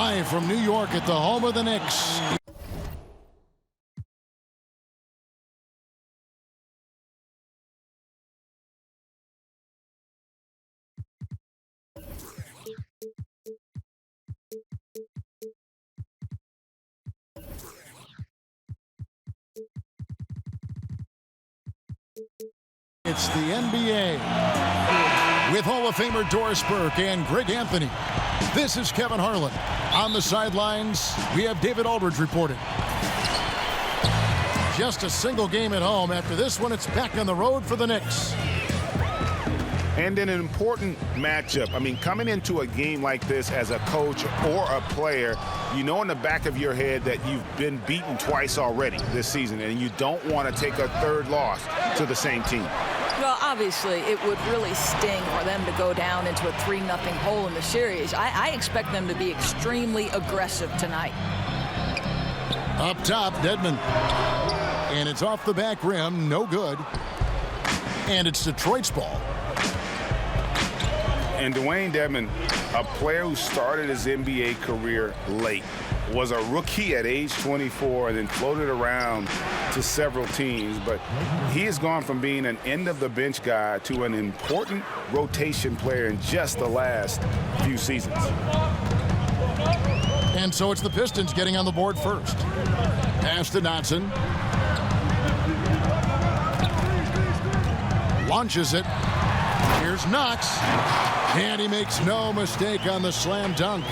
Live from New York at the home of the Knicks. It's the NBA with Hall of Famer Doris Burke and Greg Anthony. This is Kevin Harlan. On the sidelines, we have David Aldridge reporting. Just a single game at home. After this one, it's back on the road for the Knicks. And an important matchup. I mean, coming into a game like this as a coach or a player, you know in the back of your head that you've been beaten twice already this season, and you don't want to take a third loss to the same team. Well, obviously, it would really sting for them to go down into a 3-0 hole in the series. I expect them to be extremely aggressive tonight. Up top, Dedmon. And it's off the back rim, no good. And it's Detroit's ball. And Dwayne Dedmon, a player who started his NBA career late, was a rookie at age 24 and then floated around to several teams. But he has gone from being an end-of-the-bench guy to an important rotation player in just the last few seasons. And so it's the Pistons getting on the board first. Pass to Dotson. Launches it. Here's Knox. And he makes no mistake on the slam dunk.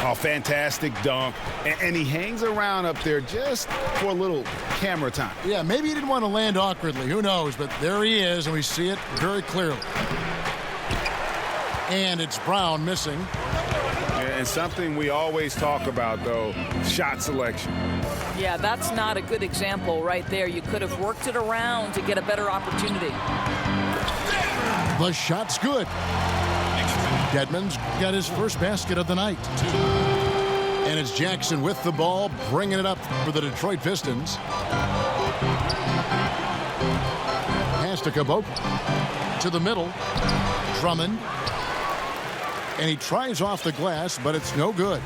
Oh, fantastic dunk. And he hangs around up there just for a little camera time. Yeah, maybe he didn't want to land awkwardly. Who knows? But there he is, and we see it very clearly. And it's Brown missing. And something we always talk about, though, shot selection. Yeah, that's not a good example right there. You could have worked it around to get a better opportunity. The shot's good. Dedmon's got his first basket of the night. And it's Jackson with the ball, bringing it up for the Detroit Pistons. Pass to Caboclo. To the middle. Drummond. And he tries off the glass, but it's no good.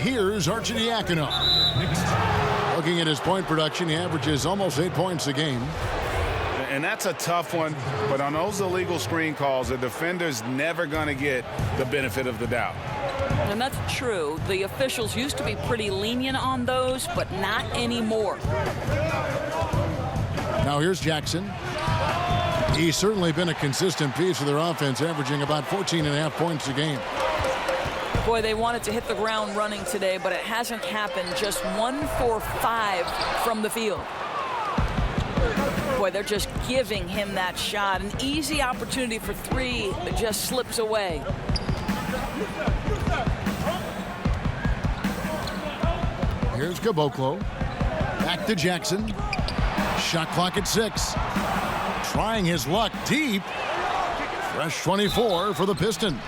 Here's Arcidiacono. Looking at his point production, he averages almost 8 points a game. And that's a tough one, but on those illegal screen calls, the defender's never going to get the benefit of the doubt. And that's true. The officials used to be pretty lenient on those, but not anymore. Now here's Jackson. He's certainly been a consistent piece of their offense, averaging about 14.5 points a game. Boy, they wanted to hit the ground running today, but it hasn't happened. Just 1 for 5 from the field. Boy, they're just giving him that shot. An easy opportunity for 3 just slips away. Here's Caboclo. Back to Jackson. Shot clock at 6. Trying his luck deep. Fresh 24 for the Pistons.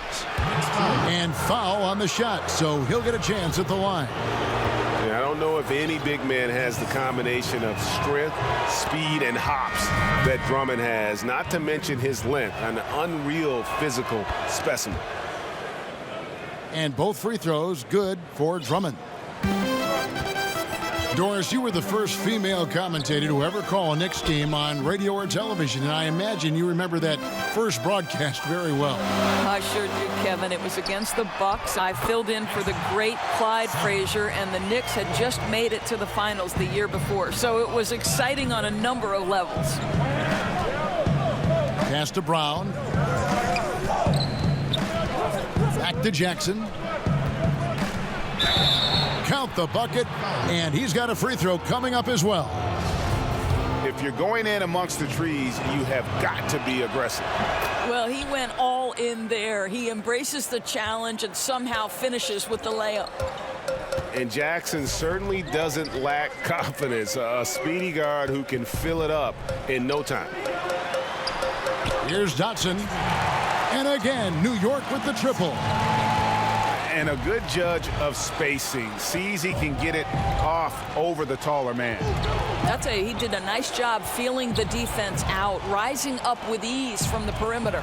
And foul on the shot, so he'll get a chance at the line. I don't know if any big man has the combination of strength, speed, and hops that Drummond has, not to mention his length, an unreal physical specimen. And both free throws good for Drummond. Doris, you were the first female commentator to ever call a Knicks game on radio or television, and I imagine you remember that first broadcast very well. I sure do, Kevin. It was against the Bucks. I filled in for the great Clyde Frazier, and the Knicks had just made it to the finals the year before, so it was exciting on a number of levels. Pass to Brown. Back to Jackson. Count the bucket, and he's got a free throw coming up as well. If you're going in amongst the trees, you have got to be aggressive. Well, he went all in there. He embraces the challenge and somehow finishes with the layup. And Jackson certainly doesn't lack confidence. A speedy guard who can fill it up in no time. Here's Dotson. And again, New York with the triple. And a good judge of spacing. Sees he can get it off over the taller man. I'll tell you, he did a nice job feeling the defense out, rising up with ease from the perimeter.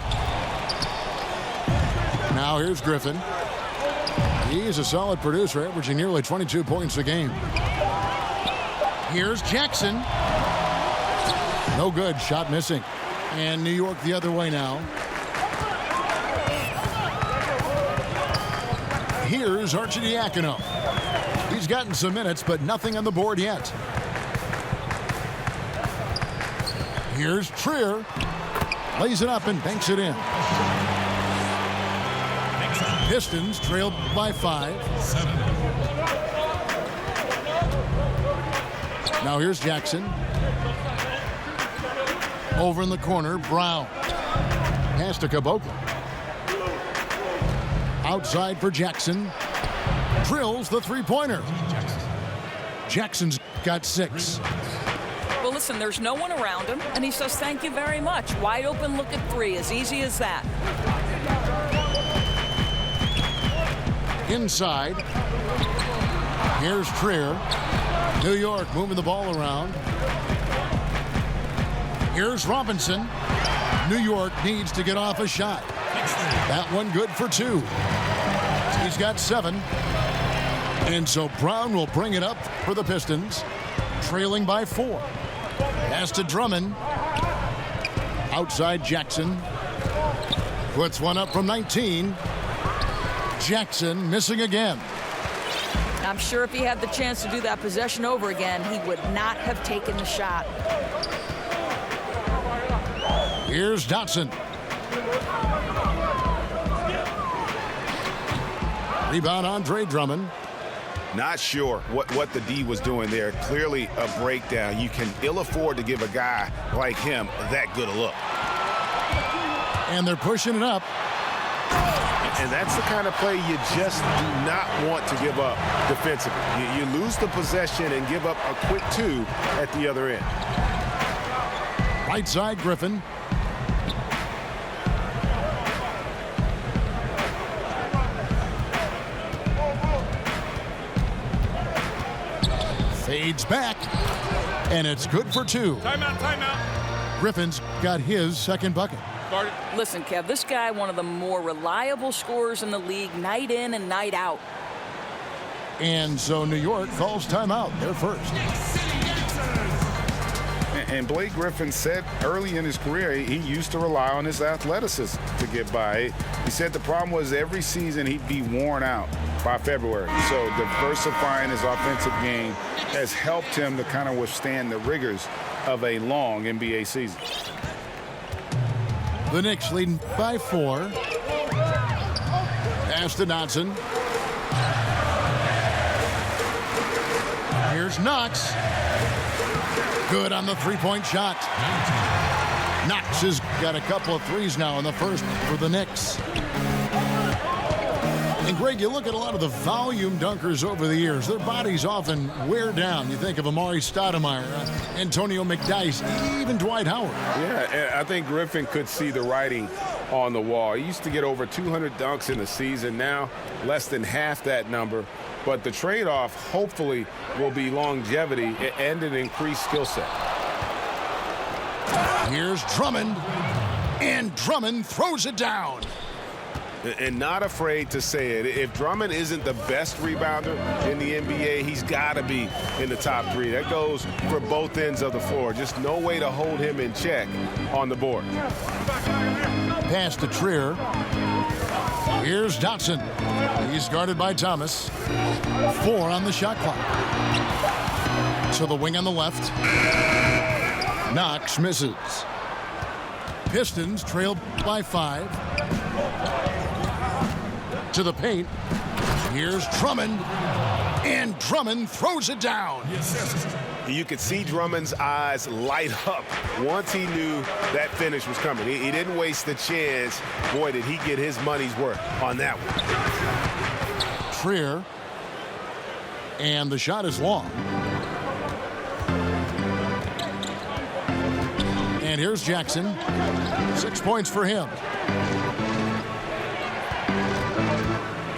Now here's Griffin. He's a solid producer, averaging nearly 22 points a game. Here's Jackson. No good. Shot missing. And New York the other way now. Here's Arcidiacono. He's gotten some minutes, but nothing on the board yet. Here's Trier. Lays it up and banks it in. Pistons trailed by 5. 7. Now here's Jackson. Over in the corner, Brown. Pass to Caboclo. Outside for Jackson. Drills the three-pointer. Jackson's got 6. Well, listen, there's no one around him, and he says thank you very much. Wide open look at 3, as easy as that. Inside. Here's Trier. New York moving the ball around. Here's Robinson. New York needs to get off a shot. That one good for 2. He's got 7. And so Brown will bring it up for the Pistons, trailing by 4. Pass to Drummond. Outside Jackson. Puts one up from 19. Jackson missing again. I'm sure if he had the chance to do that possession over again, he would not have taken the shot. Here's Dotson. Rebound Andre Drummond. Not sure what the D was doing there. Clearly a breakdown. You can ill afford to give a guy like him that good a look. And they're pushing it up. And that's the kind of play you just do not want to give up defensively. You lose the possession and give up a quick 2 at the other end. Right side, Griffin. Fades back, and it's good for 2. Timeout. Griffin's got his second bucket. Listen, Kev, this guy, one of the more reliable scorers in the league, night in and night out. And so New York calls timeout. They're first. And Blake Griffin said early in his career he used to rely on his athleticism to get by. He said the problem was every season he'd be worn out by February. So diversifying his offensive game has helped him to kind of withstand the rigors of a long NBA season. The Knicks leading by 4. Pass to Dotson. Here's Knox. Good on the three-point shot. Knox has got a couple of threes now in the first for the Knicks. And Greg, you look at a lot of the volume dunkers over the years. Their bodies often wear down. You think of Amari Stoudemire, Antonio McDyess, even Dwight Howard. Yeah, I think Griffin could see the writing on the wall. He used to get over 200 dunks in the season. Now, less than half that number. But the trade-off, hopefully, will be longevity and an increased skill set. Here's Drummond. And Drummond throws it down. And not afraid to say it. If Drummond isn't the best rebounder in the NBA, he's got to be in the top 3. That goes for both ends of the floor. Just no way to hold him in check on the board. Pass to Trier. Here's Dotson. He's guarded by Thomas. 4 on the shot clock. To the wing on the left. Knox misses. Pistons trailed by 5. To the paint. Here's Drummond. And Drummond throws it down. You could see Drummond's eyes light up once he knew that finish was coming. He didn't waste the chance. Boy, did he get his money's worth on that one. Trier. And the shot is long. And here's Jackson. 6 points for him.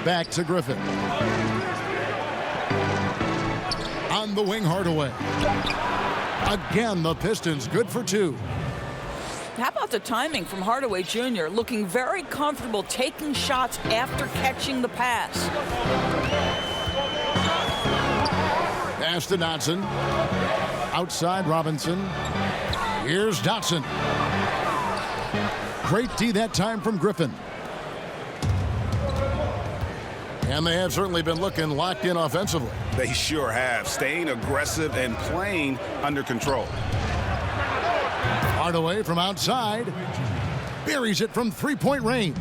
Back to Griffin. On the wing, Hardaway. Again, the Pistons good for 2. How about the timing from Hardaway Jr., looking very comfortable taking shots after catching the pass. Pass to Dotson. Outside Robinson. Here's Dotson. Great D that time from Griffin. And they have certainly been looking locked in offensively. They sure have, staying aggressive and playing under control. Hardaway from outside. Buries it from three-point range.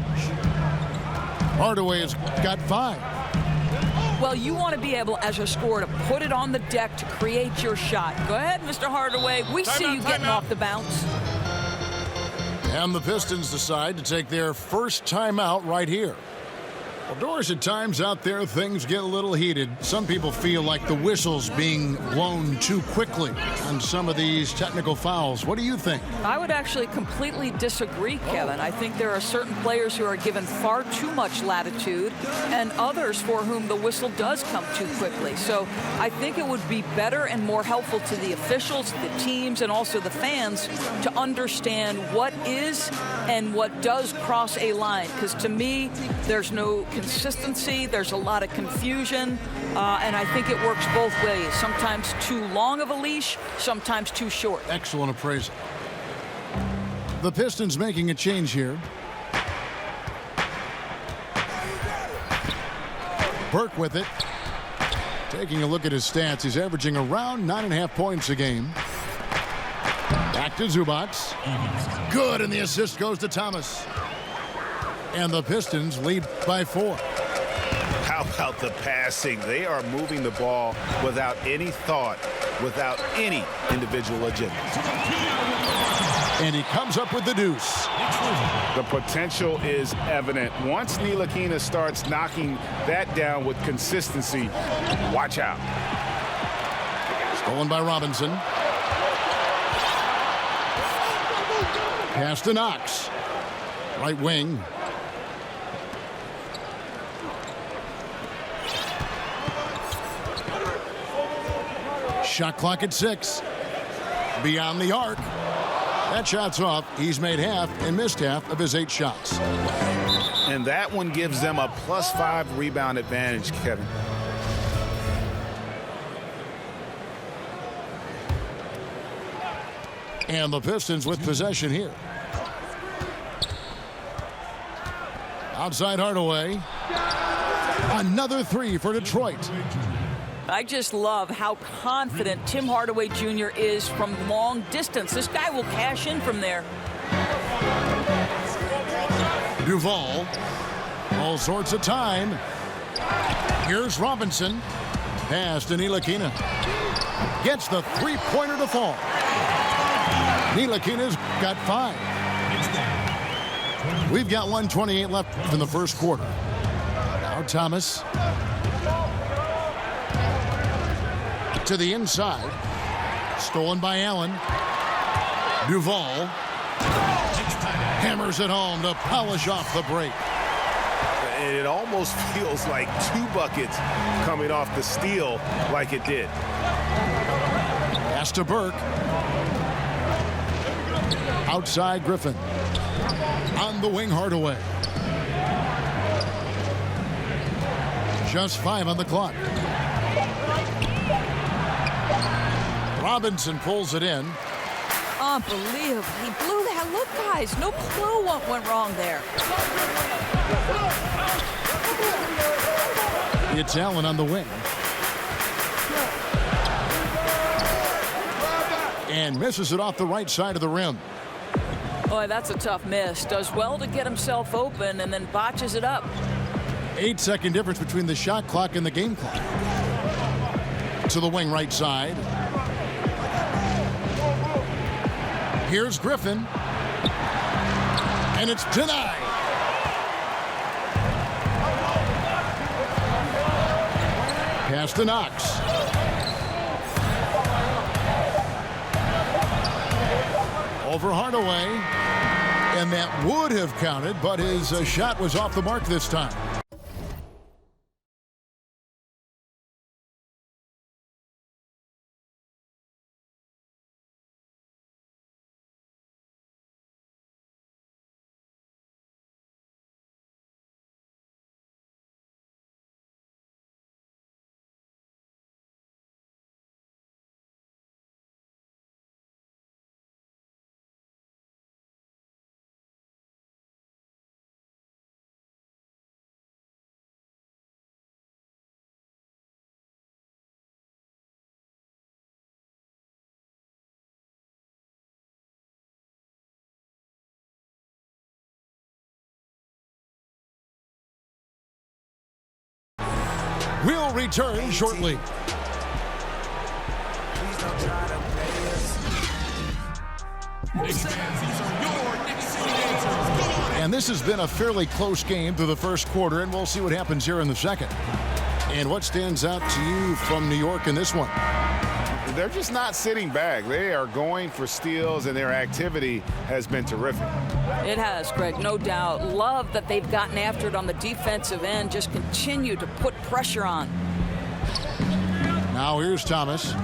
Hardaway has got 5. Well, you want to be able, as a scorer, to put it on the deck to create your shot. Go ahead, Mr. Hardaway. We see you getting off the bounce. And the Pistons decide to take their first timeout right here. Well, Doris, at times out there, things get a little heated. Some people feel like the whistle's being blown too quickly on some of these technical fouls. What do you think? I would actually completely disagree, Kevin. I think there are certain players who are given far too much latitude and others for whom the whistle does come too quickly. So I think it would be better and more helpful to the officials, the teams, and also the fans to understand what is and what does cross a line. Because to me, there's no consistency, there's a lot of confusion, and I think it works both ways. Sometimes too long of a leash, sometimes too short. Excellent appraisal. The Pistons making a change here. Burke with it. Taking a look at his stats, he's averaging around 9.5 points a game. Back to Zubac. Good, and the assist goes to Thomas. And the Pistons lead by 4. How about the passing? They are moving the ball without any thought, without any individual agenda. And he comes up with the deuce. The potential is evident. Once Ntilikina starts knocking that down with consistency, watch out. Stolen by Robinson. Pass to Knox. Right wing. Shot clock at 6. Beyond the arc. That shot's off. He's made half and missed half of his 8 shots. And that one gives them a +5 rebound advantage, Kevin. And the Pistons with possession here. Outside Hardaway. Another 3 for Detroit. I just love how confident Tim Hardaway Jr. is from long distance. This guy will cash in from there. Duval. All sorts of time. Here's Robinson. Pass to Ntilikina. Gets the three-pointer to fall. Ntilikina's got 5. We've got 1:28 left in the first quarter. Now Thomas. To the inside. Stolen by Allen. Duval. Hammers it home to polish off the break. And it almost feels like 2 buckets coming off the steal like it did. Pass to Burke. Outside Griffin. On the wing Hardaway. Just 5 on the clock. Robinson pulls it in. Unbelievable. He blew that. Look, guys, no clue what went wrong there. It's Allen on the wing. And misses it off the right side of the rim. Boy, that's a tough miss. Does well to get himself open and then botches it up. 8-second difference between the shot clock and the game clock. To the wing right side. Here's Griffin. And it's denied. Pass to Knox. Over Hardaway. And that would have counted, but his shot was off the mark this time. We'll return shortly. And this has been a fairly close game through the first quarter, and we'll see what happens here in the second. And what stands out to you from New York in this one? They're just not sitting back. They are going for steals, and their activity has been terrific. It has, Greg, no doubt. Love that they've gotten after it on the defensive end. Just continue to put pressure on. Now here's Thomas.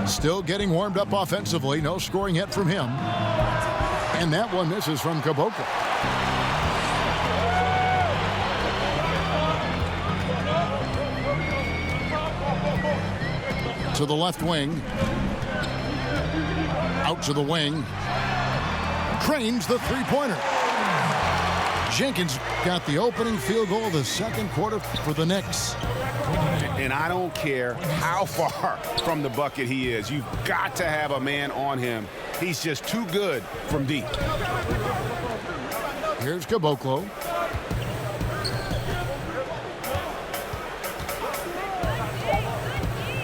Still getting warmed up offensively. No scoring yet from him. And that one misses from Caboclo. To the left wing. Out to the wing. Cranes the three-pointer. Jenkins got the opening field goal of the second quarter for the Knicks. And I don't care how far from the bucket he is. You've got to have a man on him. He's just too good from deep. Here's Caboclo.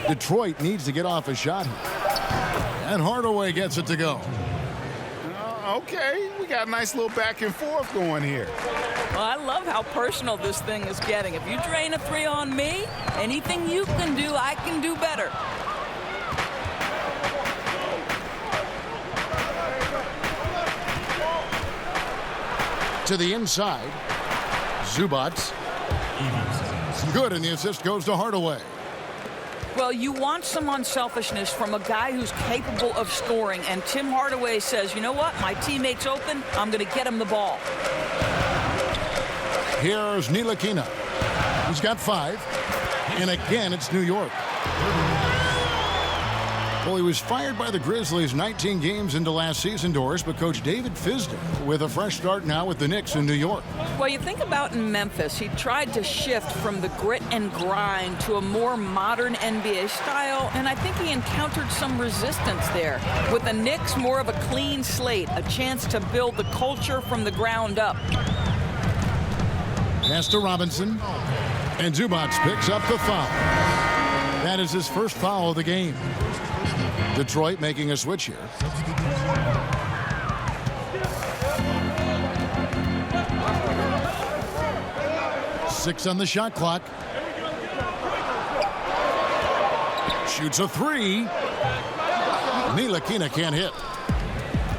Detroit needs to get off a shot. And Hardaway gets it to go. Okay, we got a nice little back and forth going here. Well, I love how personal this thing is getting. If you drain a three on me, anything you can do, I can do better. To the inside. Zubats. Good, and the assist goes to Hardaway. Well, you want some unselfishness from a guy who's capable of scoring, and Tim Hardaway says, you know what, my teammate's open, I'm going to get him the ball. Here's Ntilikina. He's got 5. And again, it's New York. Well, he was fired by the Grizzlies 19 games into last season, Doris, but Coach David Fisdale with a fresh start now with the Knicks in New York. Well, you think about in Memphis, he tried to shift from the grit and grind to a more modern NBA style, and I think he encountered some resistance there. With the Knicks, more of a clean slate, a chance to build the culture from the ground up. Pass to Robinson, and Zubats picks up the foul. That is his first foul of the game. Detroit making a switch here. Six on the shot clock. Shoots a 3. Ntilikina can't hit.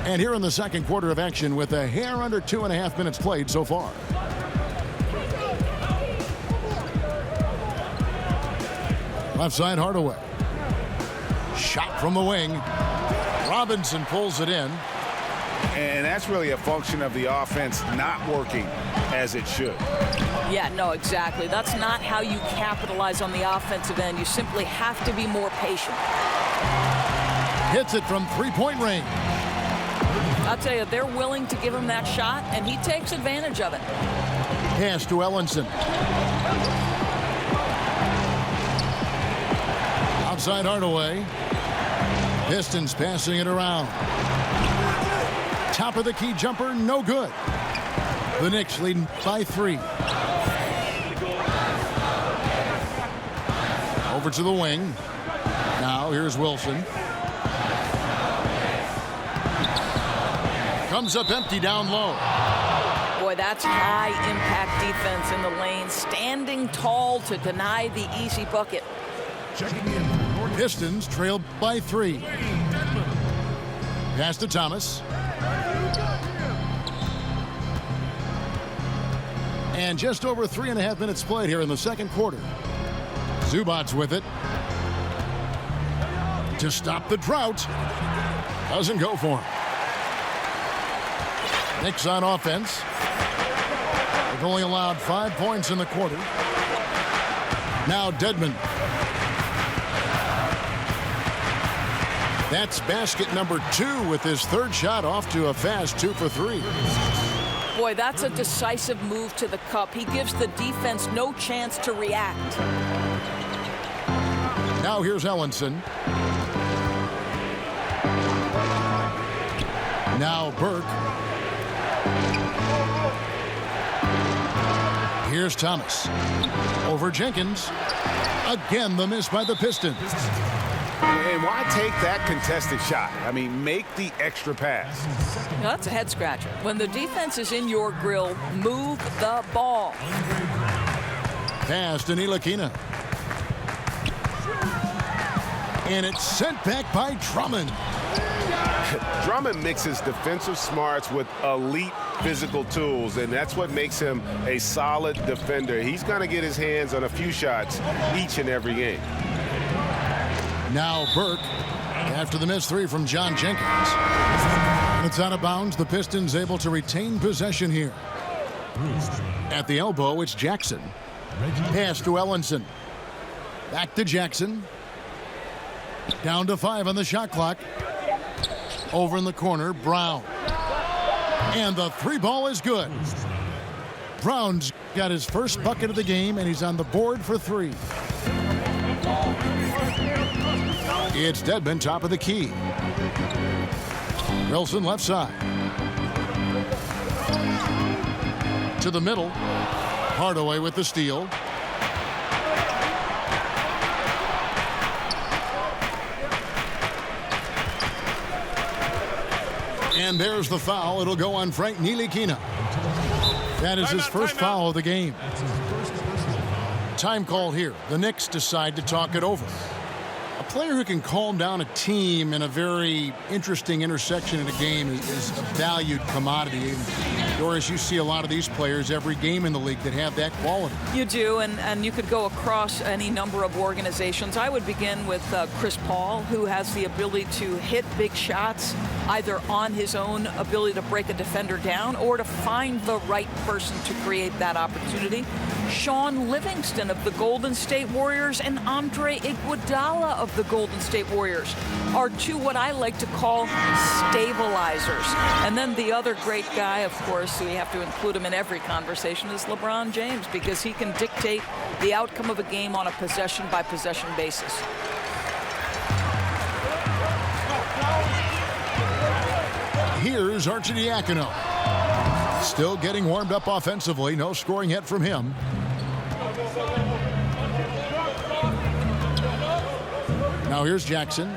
And here in the second quarter of action with a hair under 2.5 minutes played so far. Left side, Hardaway. Shot from the wing. Robinson pulls it in. And that's really a function of the offense not working as it should. Yeah, no, exactly. That's not how you capitalize on the offensive end. You simply have to be more patient. Hits it from three-point range. I'll tell you, they're willing to give him that shot, and he takes advantage of it. Pass to Ellenson. Outside Hardaway. Pistons passing it around. Top of the key jumper, no good. The Knicks leading by 3. Over to the wing. Now here's Wilson. Comes up empty down low. Boy, that's high-impact defense in the lane, standing tall to deny the easy bucket. Pistons trailed by 3. Pass to Thomas. And just over 3.5 minutes played here in the second quarter. Zubats with it. To stop the drought. Doesn't go for him. Knicks on offense. They've only allowed 5 points in the quarter. Now Dedmon. That's basket number 2 with his third shot off to a fast 2 for 3. Boy, that's a decisive move to the cup. He gives the defense no chance to react. Now here's Ellenson. Now Burke. Here's Thomas. Over Jenkins. Again, the miss by the Pistons. And why take that contested shot? I mean, make the extra pass. Now, that's a head scratcher. When the defense is in your grill, move the ball. Pass to Ntilikina. And it's sent back by Drummond. Drummond mixes defensive smarts with elite physical tools, and that's what makes him a solid defender. He's going to get his hands on a few shots each and every game. Now Burke, after the missed three from John Jenkins. And it's out of bounds. The Pistons able to retain possession here. At the elbow, it's Jackson. Pass to Ellenson. Back to Jackson. Down to 5 on the shot clock. Over in the corner, Brown. And the three ball is good. Brown's got his first bucket of the game, and he's on the board for 3. It's Dedmon, top of the key. Wilson left side. To the middle. Hardaway with the steal. And there's the foul. It'll go on Frank Ntilikina. That is his first foul of the game. Time called here. The Knicks decide to talk it over. A player who can calm down a team in a very interesting intersection in a game is a valued commodity. And Doris, you see a lot of these players every game in the league that have that quality. You do, and you could go across any number of organizations. I would begin with Chris Paul, who has the ability to hit big shots, either on his own ability to break a defender down or to find the right person to create that opportunity. Sean Livingston of the Golden State Warriors and Andre Iguodala of the Golden State Warriors are two what I like to call stabilizers. And then the other great guy, of course, we have to include him in every conversation, is LeBron James, because he can dictate the outcome of a game on a possession-by-possession basis. Here's Arcidiacono. Still getting warmed up offensively. No scoring yet from him. Now here's Jackson.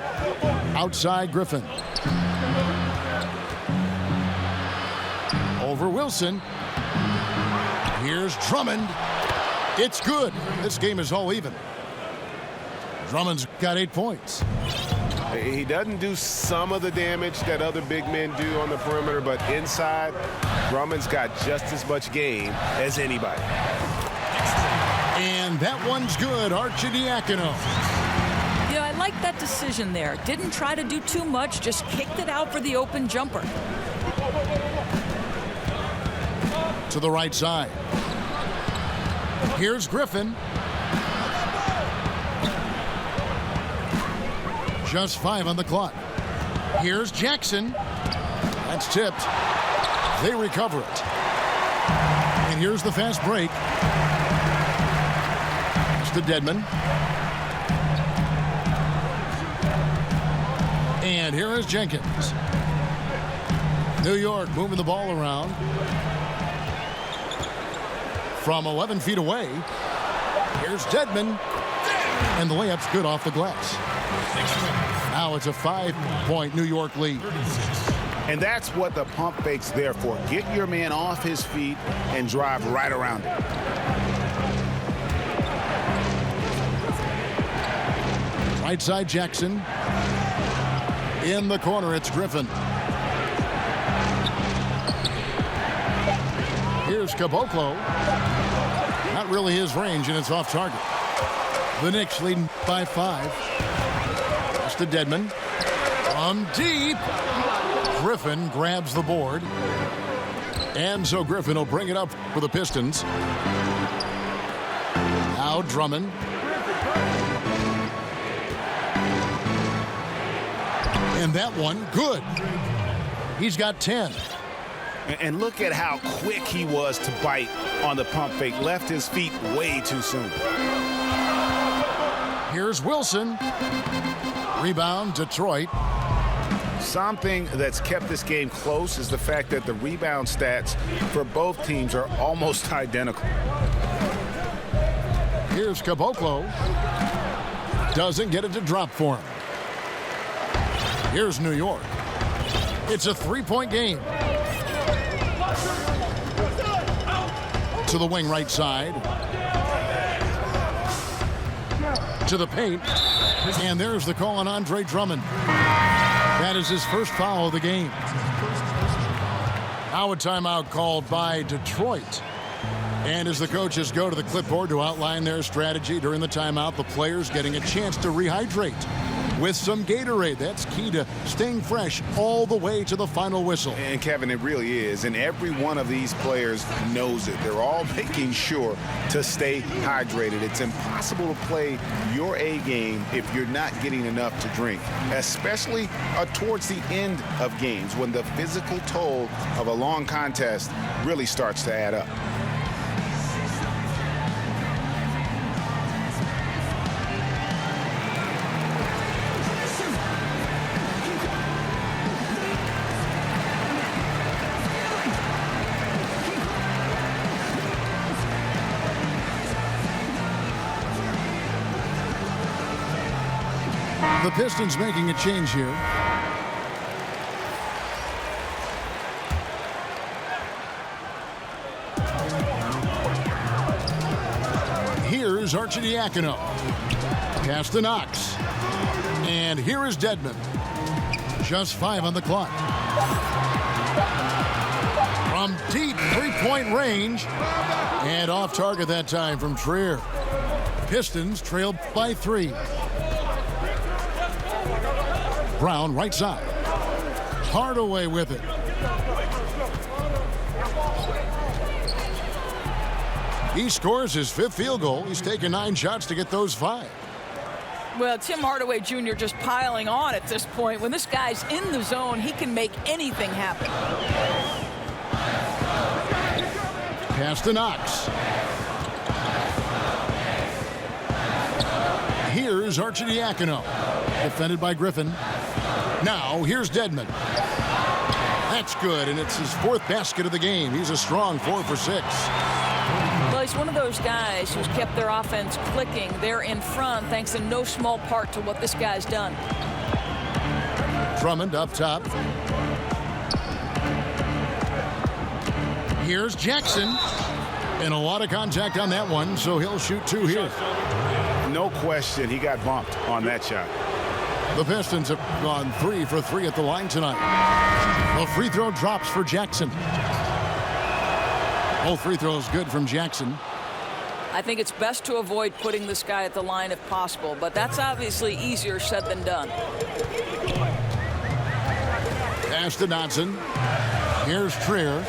Outside Griffin. Over Wilson. Here's Drummond. It's good. This game is all even. Drummond's got 8 points. He doesn't do some of the damage that other big men do on the perimeter, but inside, Drummond's got just as much game as anybody. And that one's good. Arcidiacono. You know, I like that decision there. Didn't try to do too much, just kicked it out for the open jumper. To the right side. Here's Griffin. Just 5 on the clock. Here's Jackson. That's tipped. They recover it. And here's the fast break. It's to Dedmon. And here is Jenkins. New York moving the ball around. From 11 feet away. Here's Dedmon. And the layup's good off the glass. Now it's a 5-point New York lead. And that's what the pump fake's there for. Get your man off his feet and drive right around it. Right side Jackson. In the corner, it's Griffin. Here's Caboclo. Not really his range, and it's off target. The Knicks leading by 5. It's to Dedmon. From deep. Griffin grabs the board. And so Griffin will bring it up for the Pistons. Now Drummond. And that one, good. He's got 10. And look at how quick he was to bite on the pump fake. Left his feet way too soon. Here's Wilson. Rebound, Detroit. Something that's kept this game close is the fact that the rebound stats for both teams are almost identical. Here's Caboclo. Doesn't get it to drop for him. Here's New York. It's a three-point game. To the wing right side. To the paint. And there's the call on Andre Drummond. That is his first foul of the game. Now a timeout called by Detroit. And as the coaches go to the clipboard to outline their strategy during the timeout, the players getting a chance to rehydrate with some Gatorade. That's key to staying fresh all the way to the final whistle. And Kevin, it really is. And every one of these players knows it. They're all making sure to stay hydrated. It's impossible to play your A game if you're not getting enough to drink, especially towards the end of games when the physical toll of a long contest really starts to add up. The Pistons making a change here. Here's Arcidiacono. Pass to Knox. And here is Dedmon. Just 5 on the clock. From deep three-point range. And off target that time from Trier. Pistons trailed by 3. Brown right side. Hardaway with it. He scores his 5th field goal. He's taken 9 shots to get those 5. Well, Tim Hardaway Jr. just piling on at this point. When this guy's in the zone, he can make anything happen. Pass to Knox. Here's Arcidiacono. Defended by Griffin. Now, here's Dedmon. That's good, and it's his 4th basket of the game. He's a strong 4 for 6. Well, he's one of those guys who's kept their offense clicking. They're in front thanks in no small part to what this guy's done. Drummond up top. Here's Jackson. And a lot of contact on that one, so he'll shoot 2 here. No question, he got bumped on that shot. The Pistons have gone 3 for 3 at the line tonight. The free throw drops for Jackson. Both free throws good from Jackson. I think it's best to avoid putting this guy at the line if possible, but that's obviously easier said than done. Pass to Dotson. Here's Trier.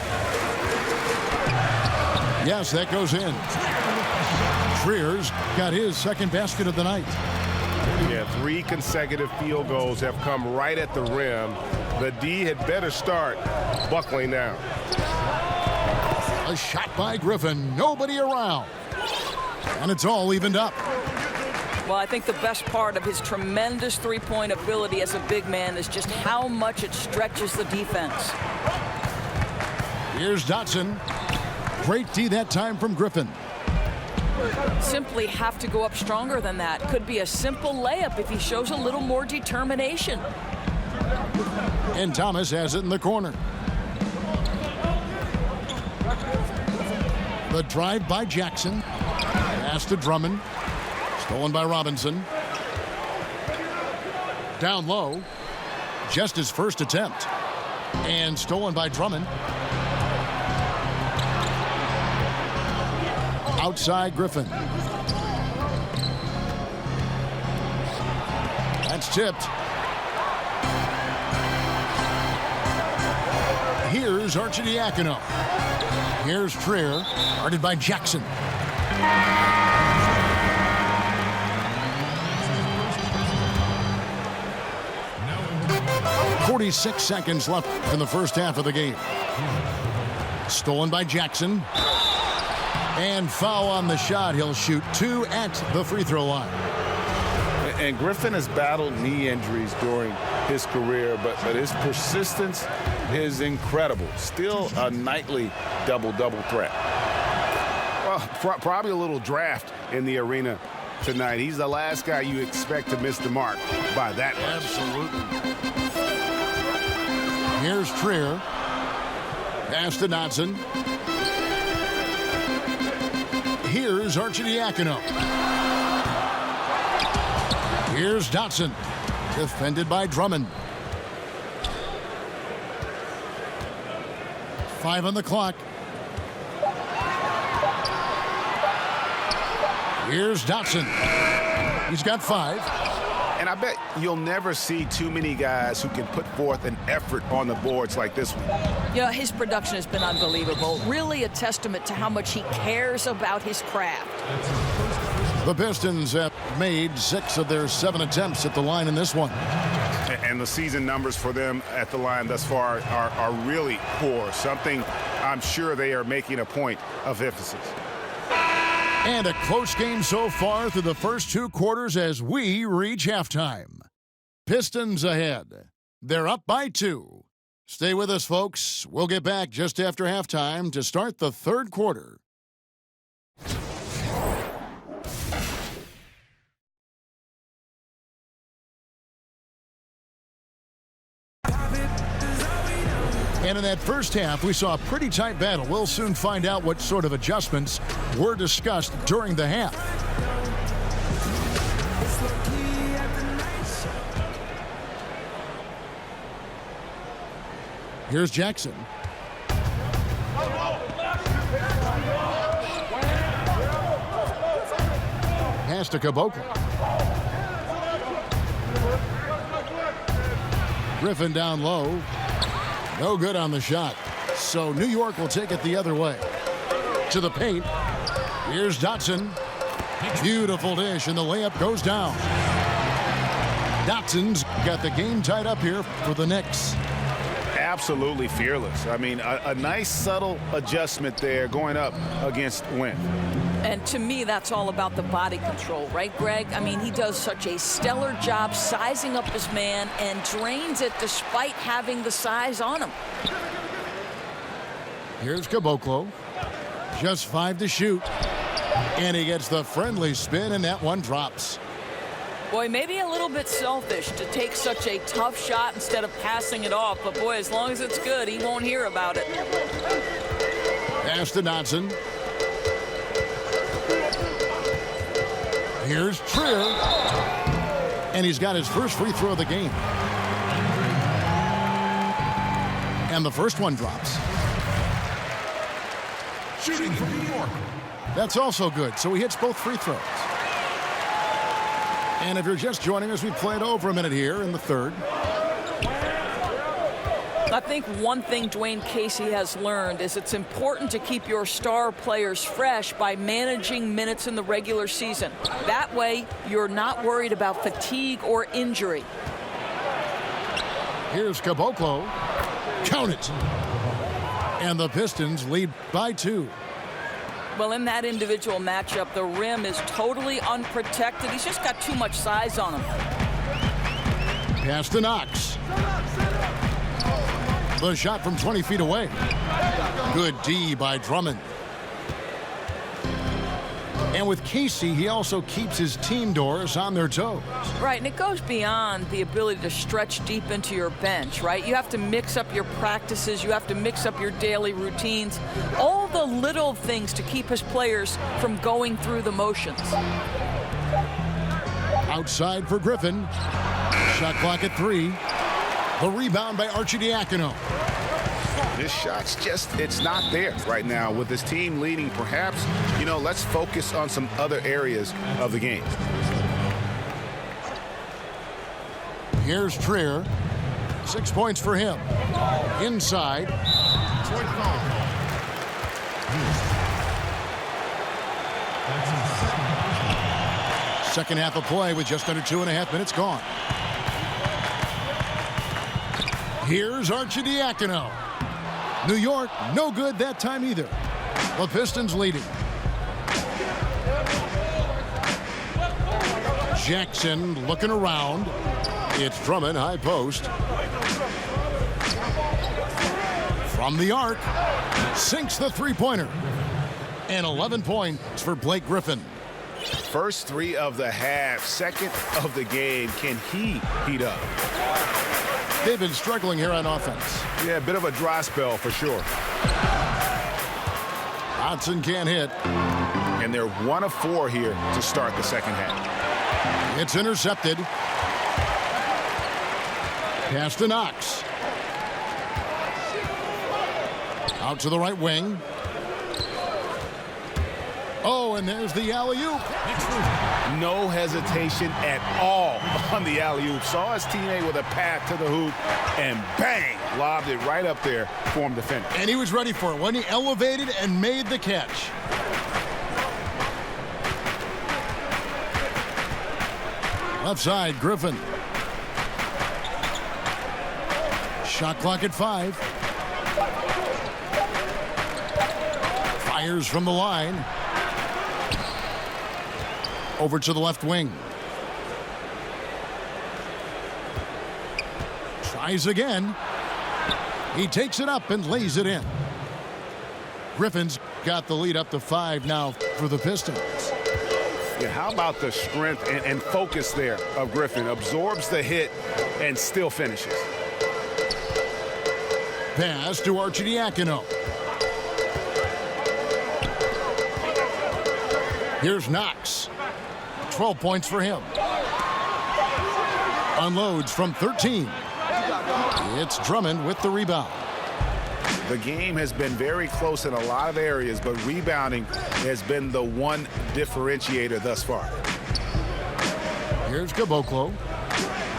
Yes, that goes in. Trier's got his 2nd basket of the night. Yeah, 3 consecutive field goals have come right at the rim. The D had better start buckling down. A shot by Griffin. Nobody around. And it's all evened up. Well, I think the best part of his tremendous three-point ability as a big man is just how much it stretches the defense. Here's Dotson. Great D that time from Griffin. Simply have to go up stronger than that. Could be a simple layup if he shows a little more determination. And Thomas has it in the corner. The drive by Jackson. Pass to Drummond. Stolen by Robinson. Down low. Just his first attempt. And stolen by Drummond. Outside Griffin. That's tipped. Here's Arcidiacono. Here's Trier. Guarded by Jackson. 46 seconds left in the first half of the game. Stolen by Jackson. And foul on the shot. He'll shoot 2 at the free throw line. And Griffin has battled knee injuries during his career, but his persistence is incredible. Still a nightly double-double threat. Well, probably a little draft in the arena tonight. He's the last guy you expect to miss the mark by that much. Absolutely. Here's Trier. Pass to Dotson. Here's Arcidiacono. Here's Dotson. Defended by Drummond. 5 on the clock. Here's Dotson. He's got 5. And I bet you'll never see too many guys who can put forth an effort on the boards like this one. You know, his production has been unbelievable. Really a testament to how much he cares about his craft. The Pistons have made 6 of their 7 attempts at the line in this one. And the season numbers for them at the line thus far are really poor. Something I'm sure they are making a point of emphasis. And a close game so far through the first 2 quarters as we reach halftime. Pistons ahead. They're up by 2. Stay with us, folks. We'll get back just after halftime to start the 3rd quarter. And in that first half, we saw a pretty tight battle. We'll soon find out what sort of adjustments were discussed during the half. Here's Jackson. Pass to Caboclo. Griffin down low. No good on the shot. So New York will take it the other way. To the paint. Here's Dotson. Beautiful dish, and the layup goes down. Dotson's got the game tied up here for the Knicks. Absolutely fearless. I mean, a nice subtle adjustment there going up against Wynn. And to me, that's all about the body control, right, Greg? I mean, he does such a stellar job sizing up his man and drains it despite having the size on him. Here's Caboclo. Just 5 to shoot. And he gets the friendly spin, and that one drops. Boy, maybe a little bit selfish to take such a tough shot instead of passing it off. But, boy, as long as it's good, he won't hear about it. Pass to Dotson. Here's Trier. And he's got his first free throw of the game. And the first one drops. Shooting from New York. That's also good. So he hits both free throws. And if you're just joining us, we played over a minute here in the 3rd. I think one thing Dwayne Casey has learned is it's important to keep your star players fresh by managing minutes in the regular season. That way, you're not worried about fatigue or injury. Here's Caboclo. Count it. And the Pistons lead by 2. Well, in that individual matchup, the rim is totally unprotected. He's just got too much size on him. Pass to Knox. The shot from 20 feet away. Good D by Drummond. And with Casey, he also keeps his team doors on their toes. Right, and it goes beyond the ability to stretch deep into your bench, right? You have to mix up your practices. You have to mix up your daily routines. All the little things to keep his players from going through the motions. Outside for Griffin. Shot clock at 3. The rebound by Arcidiacono. This shot's just, it's not there right now. With his team leading, perhaps, you know, let's focus on some other areas of the game. Here's Trier. 6 points for him. Inside. Second half of play with just under 2.5 minutes gone. Here's Arcidiacono. New York, no good that time either. The Pistons leading. Jackson looking around. It's Drummond, high post. From the arc, sinks the three-pointer. And 11 points for Blake Griffin. First three of the half, second of the game. Can he heat up? They've been struggling here on offense. Yeah, a bit of a dry spell for sure. Hodson can't hit. And they're 1 of 4 here to start the second half. It's intercepted. Pass to Knox. Out to the right wing. Oh, and there's the alley-oop. No hesitation at all on the alley-oop. Saw his teammate with a path to the hoop, and bang, lobbed it right up there for him to finish. And he was ready for it when he elevated and made the catch. Left side, Griffin. Shot clock at 5. Fires from the line. Over to the left wing. Tries again. He takes it up and lays it in. Griffin's got the lead up to 5 now for the Pistons. Yeah, how about the strength and focus there of Griffin? Absorbs the hit and still finishes. Pass to Arcidiacono. Here's Knox. 12 points for him. Unloads from 13. It's Drummond with the rebound. The game has been very close in a lot of areas, but rebounding has been the one differentiator thus far. Here's Caboclo.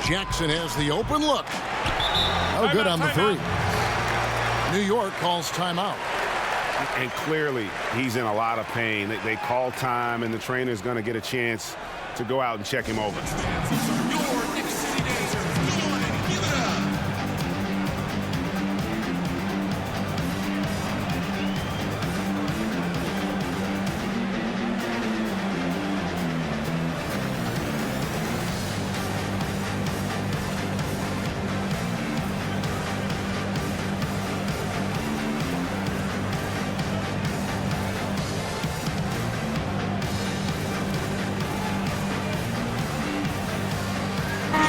Jackson has the open look. Oh, good on the three. New York calls timeout. And clearly, he's in a lot of pain. They call time, and the trainer's going to get a chance to go out and check him over.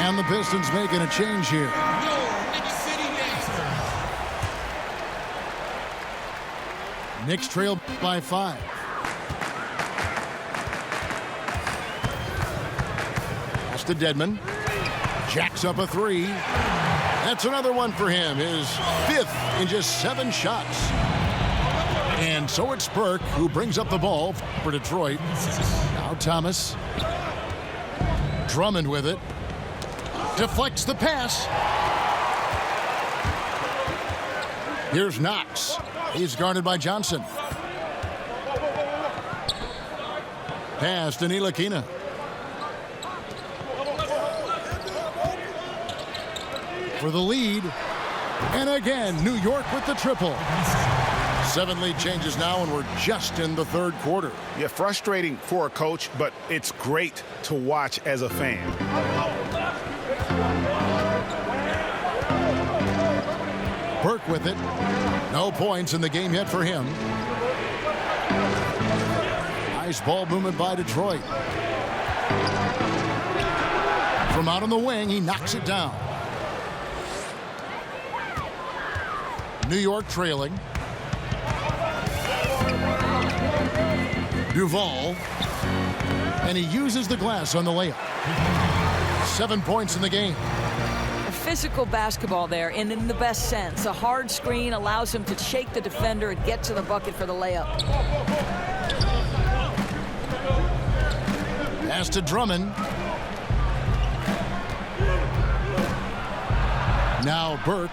And the Pistons making a change here. Knicks trail by 5. Pass to Dedmon. Jacks up a 3. That's another one for him. His 5th in just 7 shots. And so it's Burke who brings up the ball for Detroit. Now Thomas. Drummond with it. Deflects the pass. Here's Knox. He's guarded by Johnson. Pass to Ntilikina. For the lead. And again, New York with the triple. 7 lead changes now, and we're just in the 3rd quarter. Yeah, frustrating for a coach, but it's great to watch as a fan. Burke with it. No points in the game yet for him. Nice ball movement by Detroit. From out on the wing, he knocks it down. New York trailing. Duval. And he uses the glass on the layup. 7 points in the game. Physical basketball there, and in the best sense. A hard screen allows him to shake the defender and get to the bucket for the layup. Pass to Drummond. Now Burke.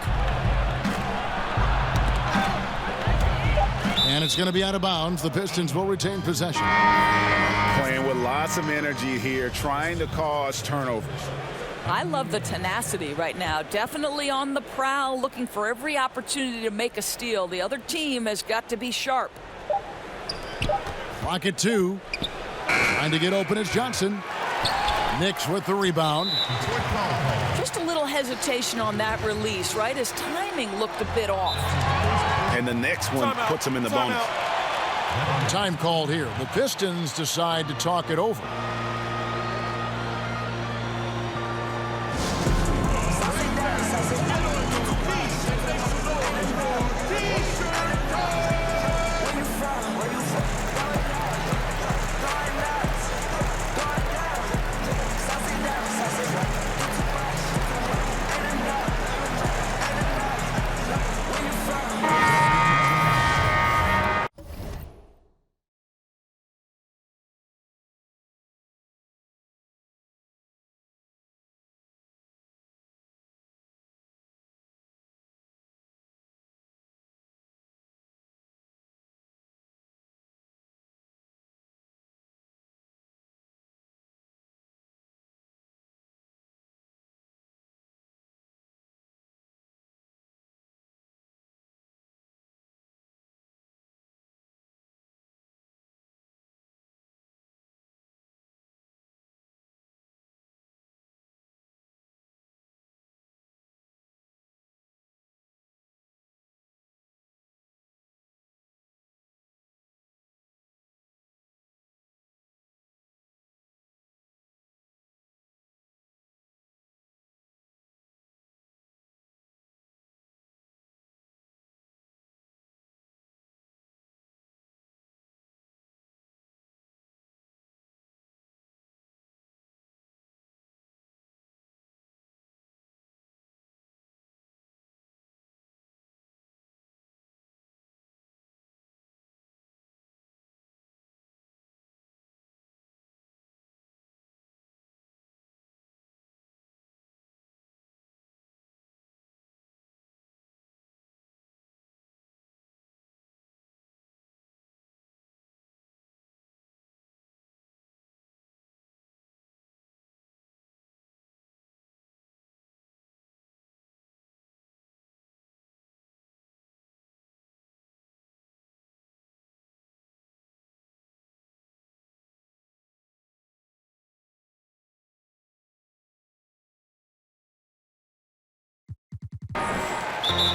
And it's going to be out of bounds. The Pistons will retain possession. Playing with lots of energy here, trying to cause turnovers. I love the tenacity right now. Definitely on the prowl, looking for every opportunity to make a steal. The other team has got to be sharp. Clock at 2. Trying to get open is Johnson. Knicks with the rebound. Just hesitation on that release, right? His timing looked a bit off. And the next one puts him in the bonus. Time called here. The Pistons decide to talk it over.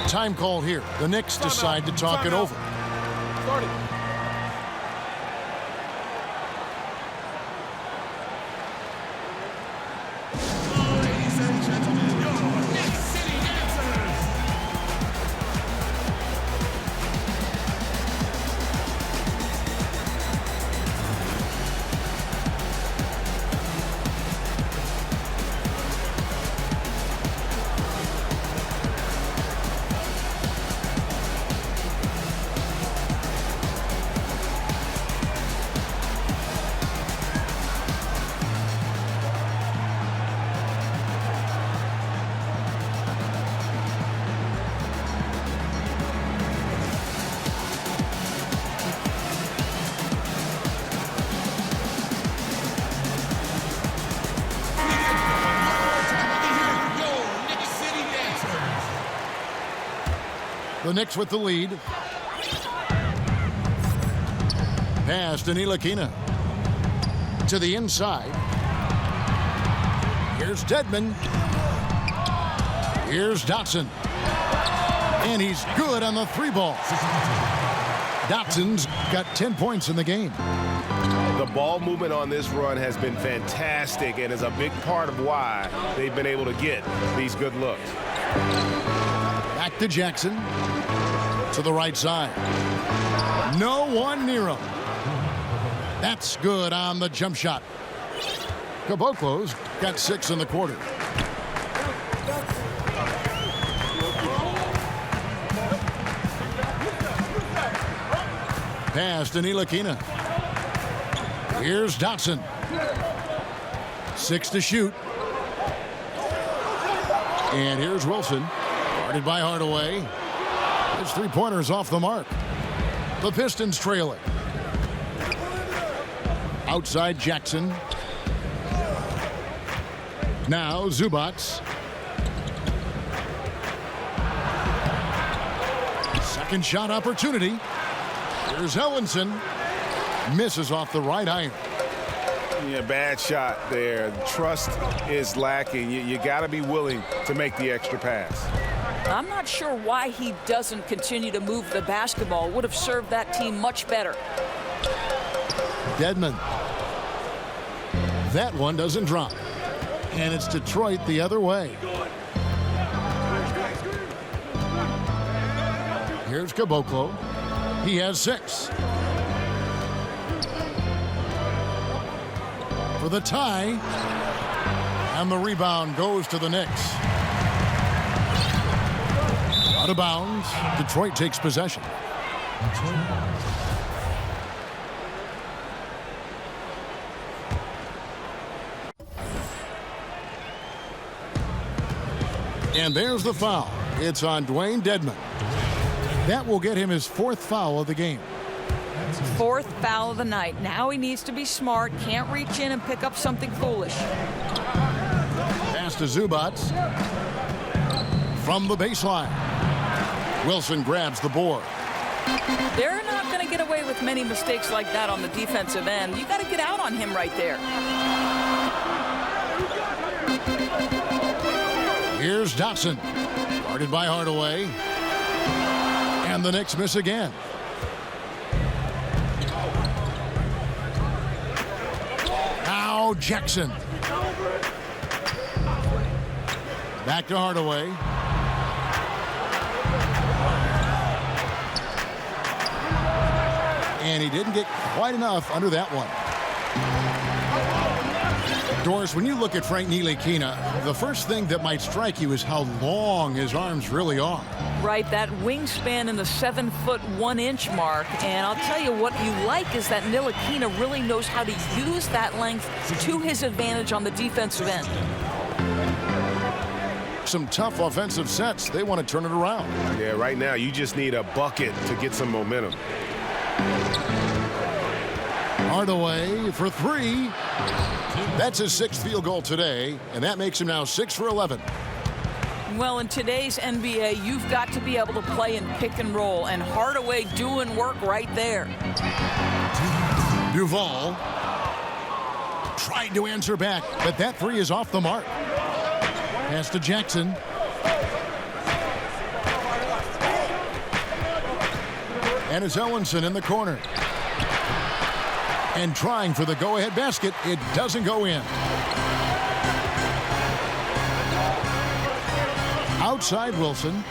Time called here. The Knicks decide to talk it over. Ladies and gentlemen, your Knicks City Dancers. The Knicks with the lead. Pass to Ntilikina. To the inside. Here's Dedmon. Here's Dotson. And he's good on the three ball. Dotson's got 10 points in the game. The ball movement on this run has been fantastic and is a big part of why they've been able to get these good looks. Back to Jackson. To the right side. No one near him. That's good on the jump shot. Caboclo's got 6 in the quarter. Pass to Ntilikina. Here's Dotson. 6 to shoot. And here's Wilson. Guarded by Hardaway. His three-pointer's off the mark. The Pistons trail it. Outside Jackson. Now Zubac. Second shot opportunity. Here's Ellenson. Misses off the right iron. Yeah, bad shot there. Trust is lacking. You got to be willing to make the extra pass. I'm not sure why he doesn't continue to move the basketball. Would have served that team much better. Dedmon. That one doesn't drop. And it's Detroit the other way. Here's Caboclo. He has 6. For the tie. And the rebound goes to the Knicks. Out of bounds. Detroit takes possession. And there's the foul. It's on Dwayne Dedmon. That will get him his 4th foul of the game. 4th foul of the night. Now he needs to be smart. Can't reach in and pick up something foolish. Pass to Zubac. From the baseline. Wilson grabs the board. They're not going to get away with many mistakes like that on the defensive end. You got to get out on him right there. Here's Dotson. Guarded by Hardaway. And the Knicks miss again. Now Jackson. Back to Hardaway. And he didn't get quite enough under that one. Doris, when you look at Frank Ntilikina, the first thing that might strike you is how long his arms really are. Right, that wingspan in the 7'1" mark. And I'll tell you what you like is that Ntilikina really knows how to use that length to his advantage on the defensive end. Some tough offensive sets. They want to turn it around. Yeah, right now you just need a bucket to get some momentum. Hardaway for 3. That's his 6th field goal today, and that makes him now 6 for 11. Well, in today's NBA, you've got to be able to play in pick and roll, and Hardaway doing work right there. Duval tried to answer back, but that 3 is off the mark. Pass to Jackson. And it's Ellenson in the corner. And trying for the go-ahead basket. It doesn't go in. Outside Wilson.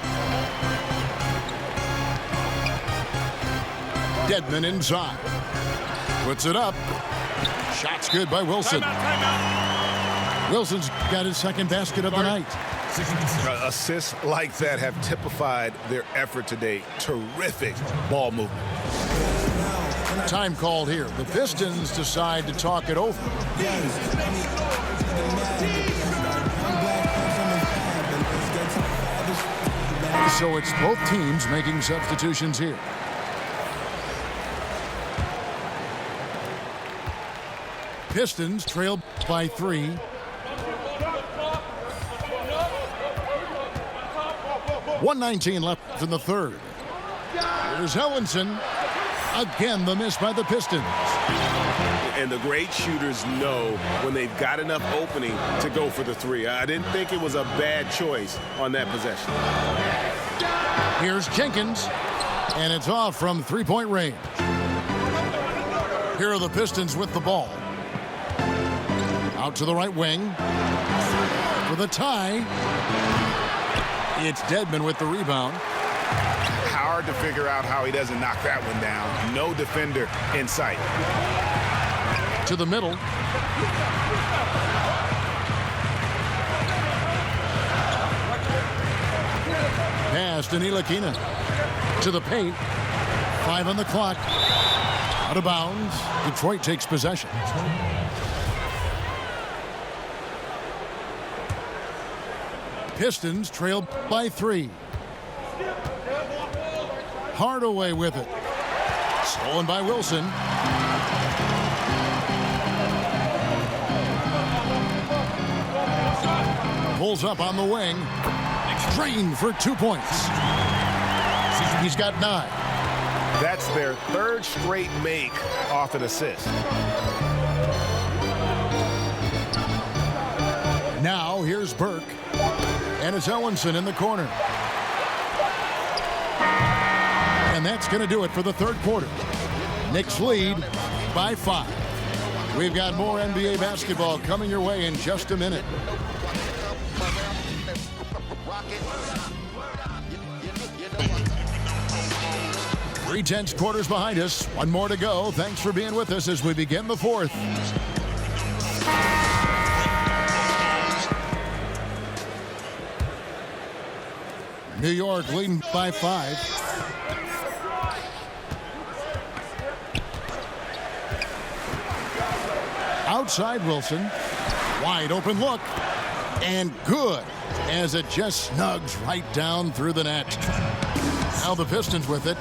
Dedmon inside. Puts it up. Shot's good by Wilson. Wilson's got his 2nd basket of the night. Assists like that have typified their effort today. Terrific ball movement. Time called here. The Pistons decide to talk it over. So it's both teams making substitutions here. Pistons trail by 3. .119 left in the 3rd. Here's Ellenson. Again, the miss by the Pistons. And the great shooters know when they've got enough opening to go for the 3. I didn't think it was a bad choice on that possession. Here's Jenkins, and it's off from 3-point range. Here are the Pistons with the ball. Out to the right wing. For the tie. It's Dedmon with the rebound. Hard to figure out how he doesn't knock that one down. No defender in sight. To the middle. Pass to Ntilikina. To the paint. 5 on the clock. Out of bounds. Detroit takes possession. Pistons trail by 3. Hardaway with it. Stolen by Wilson. Pulls up on the wing. Drained for 2 points. He's got 9. That's their 3rd straight make off an assist. Now here's Burke. And it's Ellenson in the corner. And that's going to do it for the third quarter. Knicks lead by 5. We've got more NBA basketball coming your way in just a minute. 3/10 quarters behind us. One more to go. Thanks for being with us as we begin the fourth. New York leading by 5. Outside Wilson. Wide open look. And good as it just snugs right down through the net. Now the Pistons with it.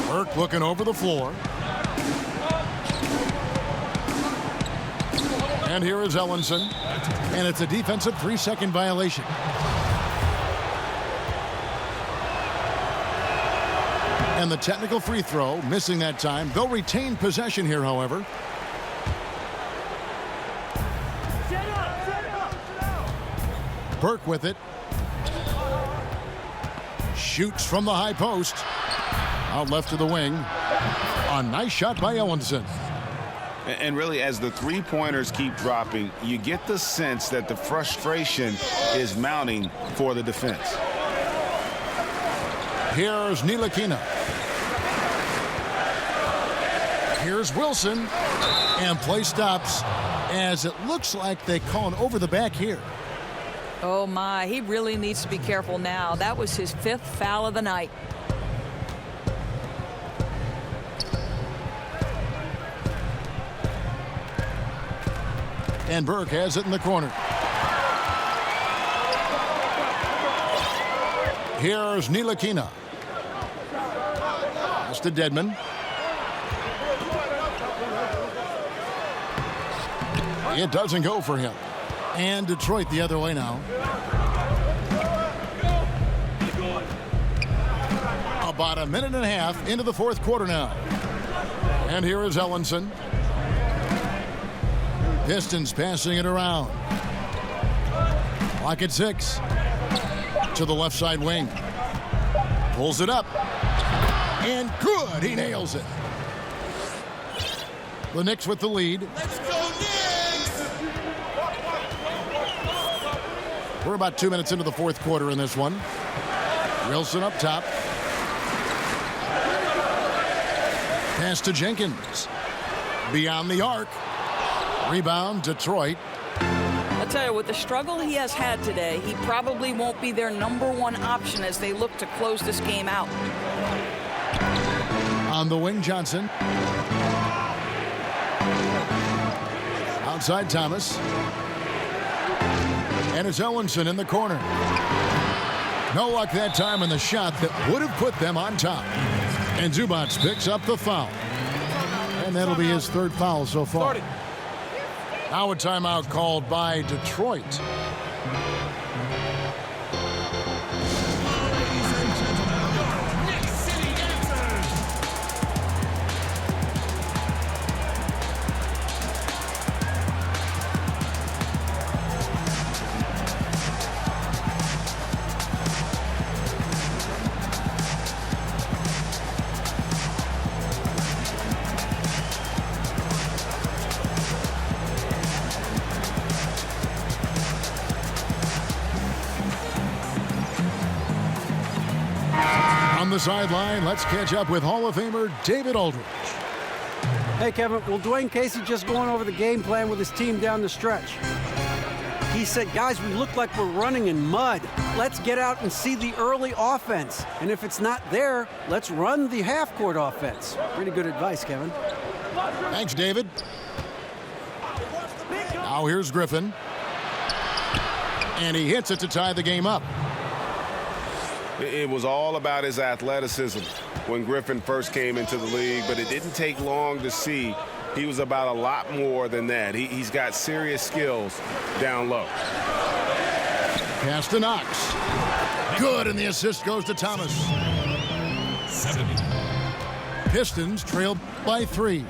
Burke looking over the floor. And here is Ellenson. And it's a defensive 3-second violation. And the technical free throw, missing that time. They'll retain possession here, however. Burke with it. Shoots from the high post. Out left to the wing. A nice shot by Ellenson. And really, as the three-pointers keep dropping, you get the sense that the frustration is mounting for the defense. Here's Ntilikina. Here's Wilson. And play stops as it looks like they call an over the back here. Oh, my. He really needs to be careful now. That was his 5th foul of the night. And Burke has it in the corner. Here's Ntilikina. That's to Dedmon. It doesn't go for him. And Detroit the other way now. About a minute and a half into the fourth quarter now. And here is Ellenson. Pistons passing it around. Clock at 6. To the left side wing. Pulls it up. And good. He nails it. The Knicks with the lead. Let's go Knicks! We're about 2 minutes into the fourth quarter in this one. Wilson up top. Pass to Jenkins. Beyond the arc. Rebound, Detroit. I'll tell you, with the struggle he has had today, he probably won't be their #1 option as they look to close this game out. On the wing, Johnson. Outside Thomas. And it's Ellenson in the corner. No luck that time on the shot that would have put them on top. And Zubac picks up the foul. And that'll be his 3rd foul so far. Now a timeout called by Detroit. On the sideline, let's catch up with Hall of Famer David Aldridge. Hey, Kevin, well, Dwayne Casey just going over the game plan with his team down the stretch. He said, guys, we look like we're running in mud. Let's get out and see the early offense. And if it's not there, let's run the half-court offense. Pretty good advice, Kevin. Thanks, David. Now here's Griffin. And he hits it to tie the game up. It was all about his athleticism when Griffin first came into the league, but it didn't take long to see he was about a lot more than that. He's got serious skills down low. Pass to Knox. Good, and the assist goes to Thomas. 70. Pistons trailed by 3.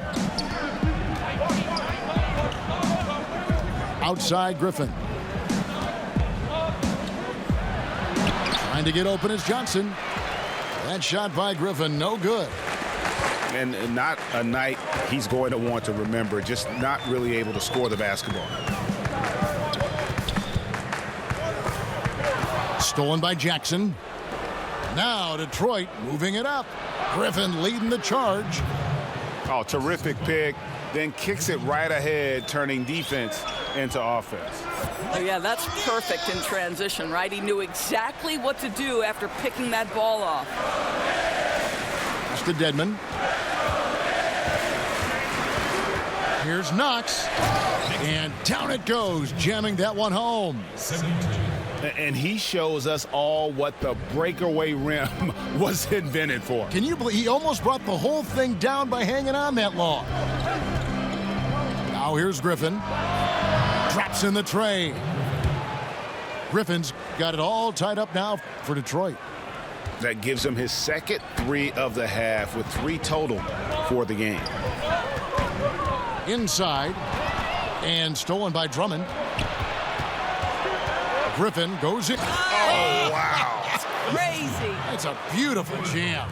outside Griffin. Trying to get open is Johnson. That shot by Griffin, no good. And not a night he's going to want to remember, just not really able to score the basketball. Stolen by Jackson. Now Detroit moving it up. Griffin leading the charge. Oh, terrific pick. Then kicks it right ahead, turning defense into offense. Oh, yeah, that's perfect in transition, right? He knew exactly what to do after picking that ball off. It's to Dedmon. Here's Knox. And down it goes, jamming that one home. And he shows us all what the breakaway rim was invented for. Can you believe he almost brought the whole thing down by hanging on that long? Now here's Griffin. Drops in the tray. Griffin's got it all tied up now for Detroit. That gives him his second 3 of the half with 3 total for the game. Inside. And stolen by Drummond. Griffin goes in. Oh, wow. That's crazy. It's a beautiful jam.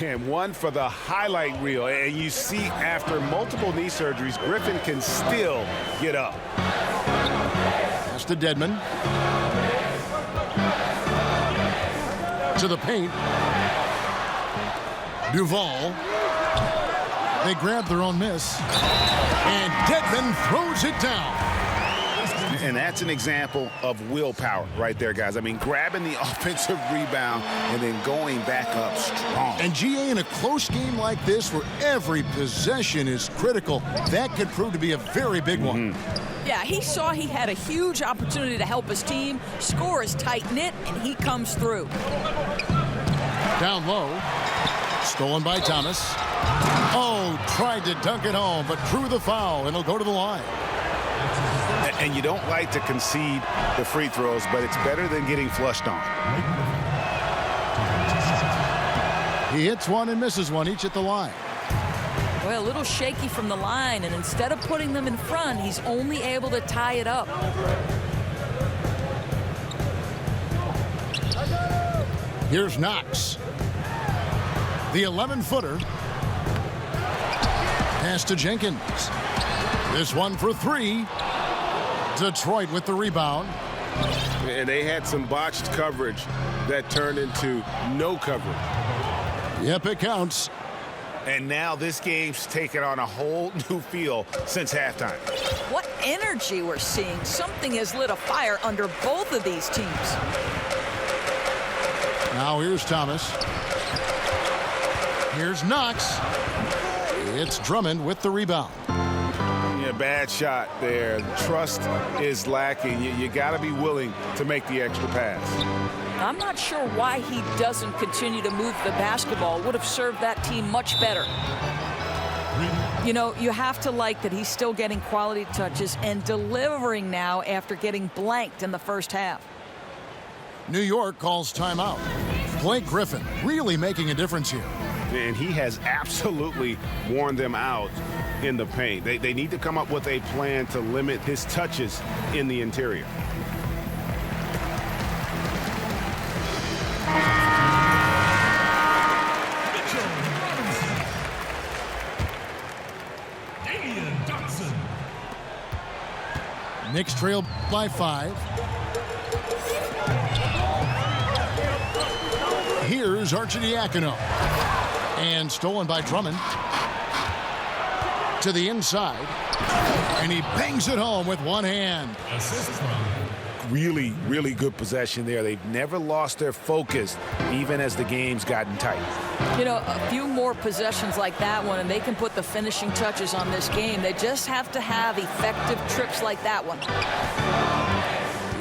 Man, one for the highlight reel. And you see after multiple knee surgeries, Griffin can still get up. That's to Dedmon. To the paint. Duval. They grab their own miss. And Dedmon throws it down. And that's an example of willpower right there, guys. I mean, grabbing the offensive rebound and then going back up strong. And GA, in a close game like this where every possession is critical, that could prove to be a very big one. Yeah, he saw he had a huge opportunity to help his team. Score is tight-knit, and he comes through. Down low. Stolen by Thomas. Oh, tried to dunk it home, but drew the foul, and he'll go to the line. And you don't like to concede the free throws, but it's better than getting flushed on. He hits one and misses one, each at the line. Well, a little shaky from the line, and instead of putting them in front, he's only able to tie it up. Here's Knox. The 11-footer. Pass to Jenkins. This one for 3. Detroit with the rebound. And they had some botched coverage that turned into no coverage. Yep, it counts. And now this game's taken on a whole new feel since halftime. What energy we're seeing. Something has lit a fire under both of these teams. Now here's Thomas. Here's Knox. It's Drummond with the rebound. Yeah, bad shot there. Trust is lacking. You got to be willing to make the extra pass. I'm not sure why he doesn't continue to move the basketball. Would have served that team much better. You know, you have to like that he's still getting quality touches and delivering now after getting blanked in the first half. New York calls timeout. Blake Griffin really making a difference here. And he has absolutely worn them out in the paint. They need to come up with a plan to limit his touches in the interior. Knicks trail by 5. Here's Arcidiacono. And stolen by Drummond. To the inside. And he bangs it home with one hand. Really, really good possession there. They've never lost their focus, even as the game's gotten tight. You know, a few more possessions like that one, and they can put the finishing touches on this game. They just have to have effective trips like that one.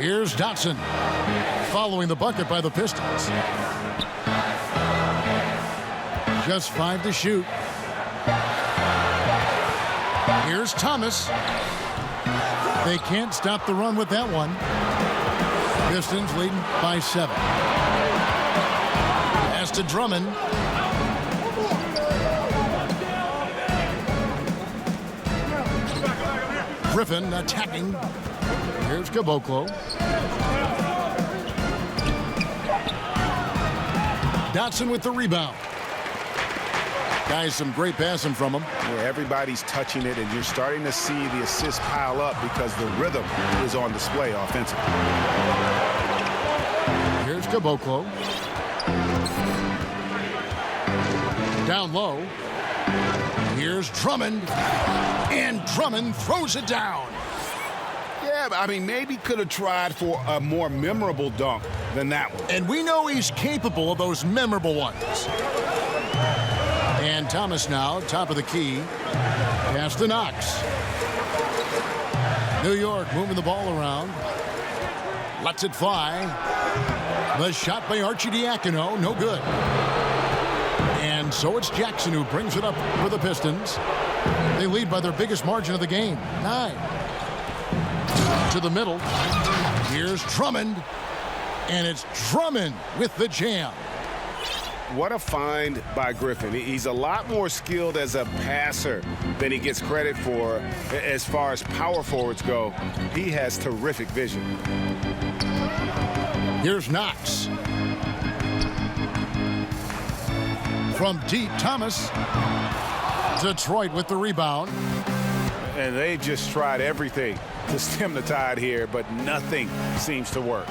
Here's Dotson. Following the bucket by the Pistons. Just 5 to shoot. Here's Thomas. They can't stop the run with that one. Pistons leading by 7. Pass to Drummond. Griffin attacking. Here's Caboclo. Dotson with the rebound. Guys, some great passing from him. Yeah, everybody's touching it, and you're starting to see the assists pile up because the rhythm is on display offensively. Here's Caboclo. Down low. Here's Drummond. And Drummond throws it down. Yeah, I mean, maybe could have tried for a more memorable dunk than that one. And we know he's capable of those memorable ones. And Thomas now, top of the key. Pass to Knox. New York moving the ball around. Lets it fly. The shot by Arcidiacono, no good. And so it's Jackson who brings it up for the Pistons. They lead by their biggest margin of the game, 9. To the middle. Here's Drummond. And it's Drummond with the jam. What a find by Griffin. He's a lot more skilled as a passer than he gets credit for as far as power forwards go. He has terrific vision. Here's Knox. From deep, Thomas. Detroit with the rebound. And they just tried everything to stem the tide here, but nothing seems to work.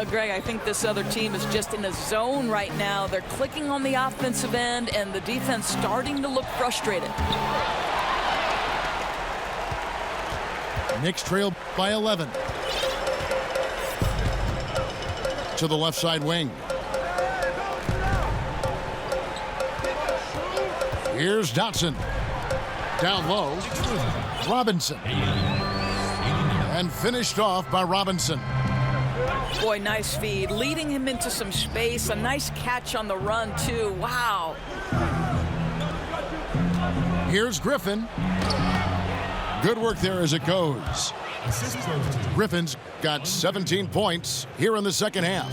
Greg, I think this other team is just in a zone right now. They're clicking on the offensive end, and the defense starting to look frustrated. Knicks trail by 11. To the left side wing. Here's Dotson. Down low. Robinson. And finished off by Robinson. Boy, nice feed. Leading him into some space. A nice catch on the run, too. Wow. Here's Griffin. Good work there as it goes. Griffin's got 17 points here in the second half.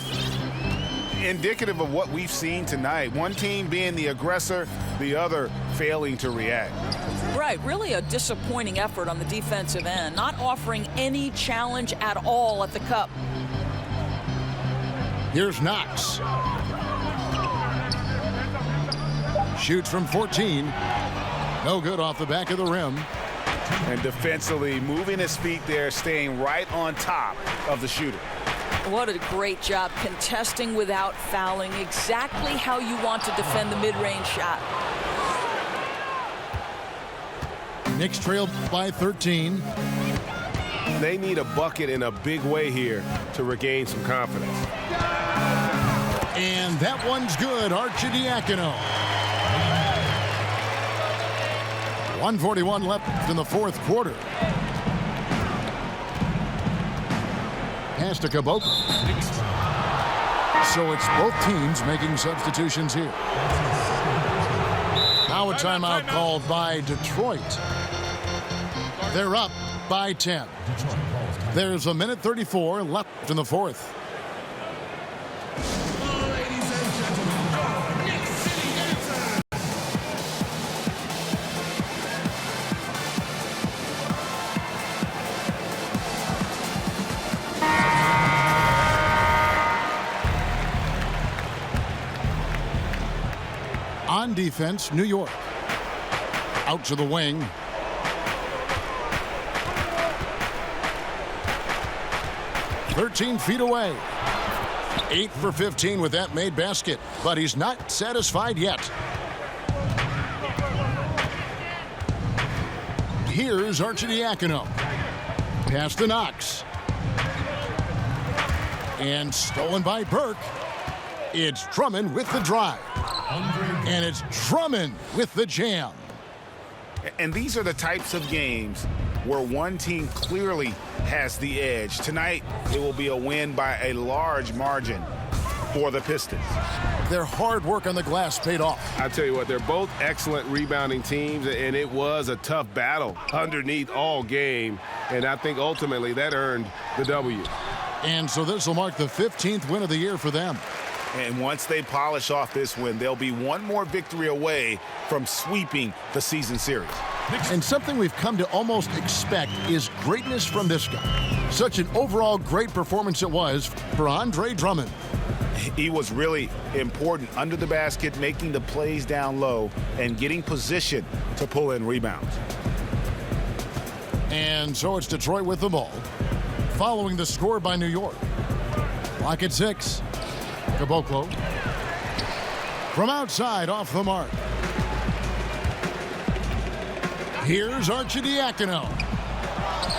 Indicative of what we've seen tonight. One team being the aggressor, the other failing to react. Right, really a disappointing effort on the defensive end. Not offering any challenge at all at the cup. Here's Knox. Shoots from 14. No good off the back of the rim. And defensively, moving his feet there, staying right on top of the shooter. What a great job contesting without fouling. Exactly how you want to defend the mid-range shot. Knicks trail by 13. They need a bucket in a big way here to regain some confidence. And that one's good. Arcidiacono. 1:41 left in the fourth quarter. Pass to Caboclo. So it's both teams making substitutions here. Now a timeout called by Detroit. They're up by 10. There's a minute 34 left in the fourth. On defense, New York. Out to the wing. "13 feet away." 8 for 15 with that made basket, but he's not satisfied yet. Here's Arcidiacono. Pass to Knox. And stolen by Burke. It's Drummond with the drive. And it's Drummond with the jam. And these are the types of games where one team clearly has the edge. Tonight, it will be a win by a large margin for the Pistons. Their hard work on the glass paid off. I tell you what, they're both excellent rebounding teams, and it was a tough battle underneath all game, and I think ultimately that earned the W. And so this will mark the 15th win of the year for them. And once they polish off this win, they'll be one more victory away from sweeping the season series. And something we've come to almost expect is greatness from this guy. Such an overall great performance it was for Andre Drummond. He was really important under the basket, making the plays down low and getting position to pull in rebounds. And so it's Detroit with the ball, following the score by New York. Clock at 6. Caboclo from outside, off the mark. Here's Arcidiacono.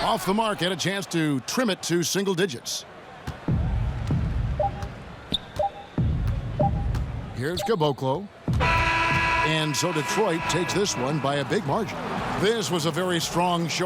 Off the mark, had a chance to trim it to single digits. Here's Caboclo. And so Detroit takes this one by a big margin. This was a very strong showing.